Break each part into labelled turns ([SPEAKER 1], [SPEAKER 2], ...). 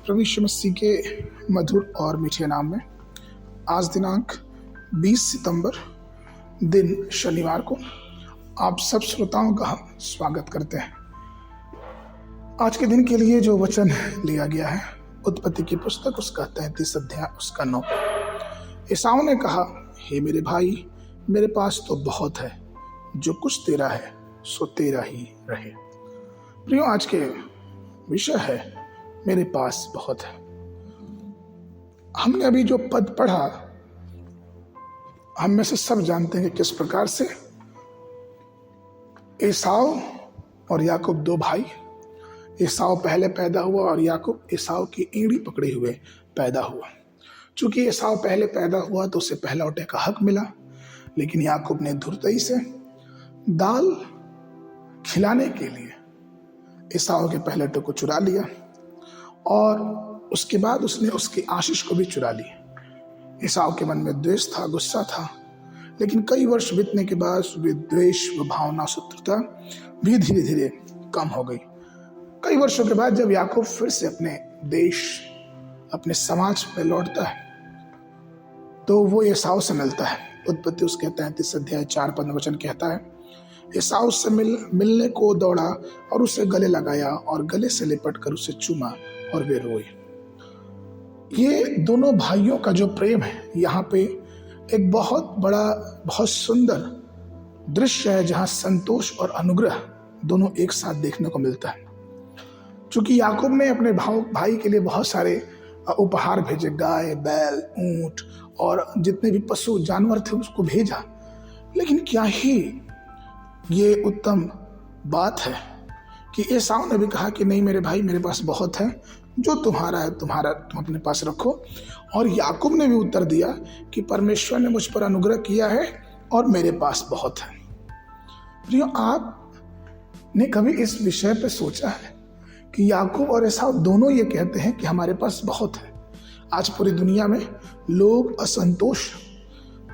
[SPEAKER 1] प्रभु यीशु मसीह के मधुर और मीठे नाम में आज दिनांक 20 सितंबर दिन शनिवार को आप सब श्रोताओं का स्वागत करते हैं। आज के दिन के लिए जो वचन लिया गया है उत्पत्ति की पुस्तक उसका 33 अध्याय उसका 9। एसाव ने कहा, हे मेरे भाई, मेरे पास तो बहुत है, जो कुछ तेरा है सो तेरा ही रहे। प्रियो, आज के विषय है मेरे पास बहुत है। हमने अभी जो पद पढ़ा, हम में से सब जानते हैं कि किस प्रकार से एसाव और याकूब दो भाई, एसाव पहले पैदा हुआ और याकूब एसाव की एड़ी पकड़े हुए पैदा हुआ। चूंकि एसाव पहले पैदा हुआ तो उसे पहला लौटे का हक मिला, लेकिन याकूब ने धुरतई से दाल खिलाने के लिए एसाव के पहले लौटे को चुरा लिया और उसके बाद उसने उसकी आशीष को भी चुरा ली। एसाव के मन में द्वेष था, गुस्सा था, लेकिन कई वर्ष बीतने के बाद वे द्वेष व भावना शत्रुता भी धीरे धीरे कम हो गई। कई वर्षों के बाद जब याकूब फिर से अपने देश, अपने समाज में लौटता है तो वो एसाव से मिलता है। उत्पत्ति उसके 33 अध्याय 4 पद वचन कहता है, एसाव से मिलने को दौड़ा और उसे गले लगाया और गले से लिपट कर उसे चूमा और वे रोए। ये दोनों भाइयों का जो प्रेम है, यहाँ पे एक बहुत बड़ा, बहुत सुंदर दृश्य है जहाँ संतोष और अनुग्रह दोनों एक साथ देखने को मिलता है। चूंकि याकूब ने अपने भाई के लिए बहुत सारे उपहार भेजे, गाय, बैल, ऊंट और जितने भी पशु जानवर थे उसको भेजा, लेकिन क्या ही ये उत्तम बात है कि एसाव ने भी कहा कि नहीं मेरे भाई, मेरे पास बहुत है, जो तुम्हारा है तुम अपने पास रखो। और याकूब ने भी उत्तर दिया कि परमेश्वर ने मुझ पर अनुग्रह किया है और मेरे पास बहुत है। प्रियो, आपने कभी इस विषय पे सोचा है कि याकूब और एसाव दोनों ये कहते हैं कि हमारे पास बहुत है। आज पूरी दुनिया में लोग असंतोष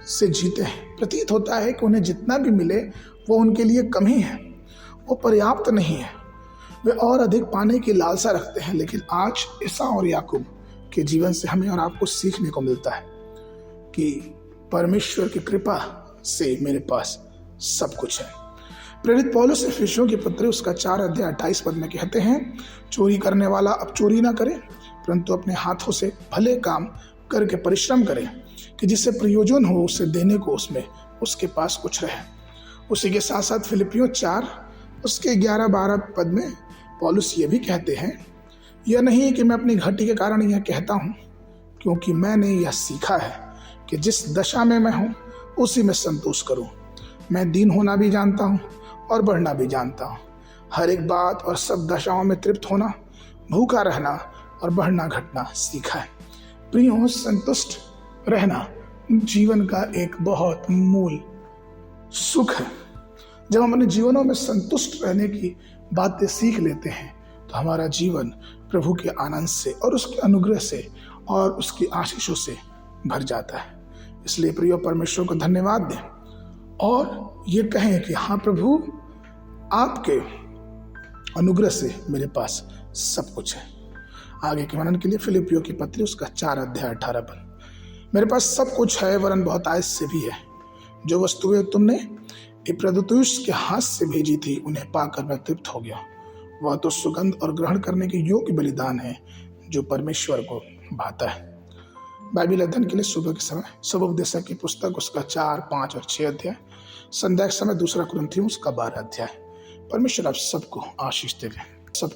[SPEAKER 1] से जीते हैं। प्रतीत होता है कि उन्हें जितना भी मिले वो उनके लिए कम ही है, वो पर्याप्त नहीं है, वे और अधिक पाने की लालसा रखते हैं। लेकिन आज एसाव और याकूब के जीवन से हमें और आपको सीखने को मिलता है कि परमेश्वर की कृपा से मेरे पास सब कुछ है। प्रेरित पौलुस एफिसियों की पत्री उसका 4 अध्याय 28 पद में कहते हैं, चोरी करने वाला अब चोरी ना करे, परंतु अपने हाथों से भले काम करके परिश्रम करे कि जिससे प्रयोजन हो उसे देने को उसमें उसके पास कुछ रहे। उसी के साथ साथ फिलिपियों 4 उसके 11-12 पद में पौलुस ये भी कहते हैं, यह नहीं कि मैं अपनी घटी के कारण यह कहता हूँ, क्योंकि मैंने यह सीखा है कि जिस दशा में मैं हूँ उसी में संतोष करूँ। मैं दीन होना भी जानता हूँ और बढ़ना भी जानता हूँ। हर एक बात और सब दशाओं में तृप्त होना, भूखा रहना और बढ़ना घटना सीखा है। प्रियों, संतुष्ट रहना जीवन का एक बहुत मूल सुख है। जब हम अपने जीवनों में संतुष्ट रहने की बातें सीख लेते हैं तो हमारा जीवन प्रभु के आनंद से और उसके अनुग्रह से और उसकी आशीषों से भर जाता है। इसलिए प्रिय, परमेश्वर को धन्यवाद दें और ये कहें कि हाँ प्रभु, आपके अनुग्रह से मेरे पास सब कुछ है। आगे के मनन के लिए फिलिपियों की पत्री उसका 4 अध्याय 18 पद, मेरे पास सब कुछ है वरन बहुत आयस से भी है। जो वस्तुएं तुमने इपफ्रादीतुस के हाथ से भेजी थी उन्हें पाकर मैं तृप्त हो गया। वह तो सुगंध और ग्रहण करने के योग्य बलिदान है जो परमेश्वर को भाता है। बाइबल अध्ययन के लिए सुबह के समय सुबोपदेशक की पुस्तक उसका 4, 5 और 6 अध्याय, संध्या के समय 2 कुरिन्थियों उसका 12 अध्याय। परमेश्वर आप सबको आशीष देवे। सब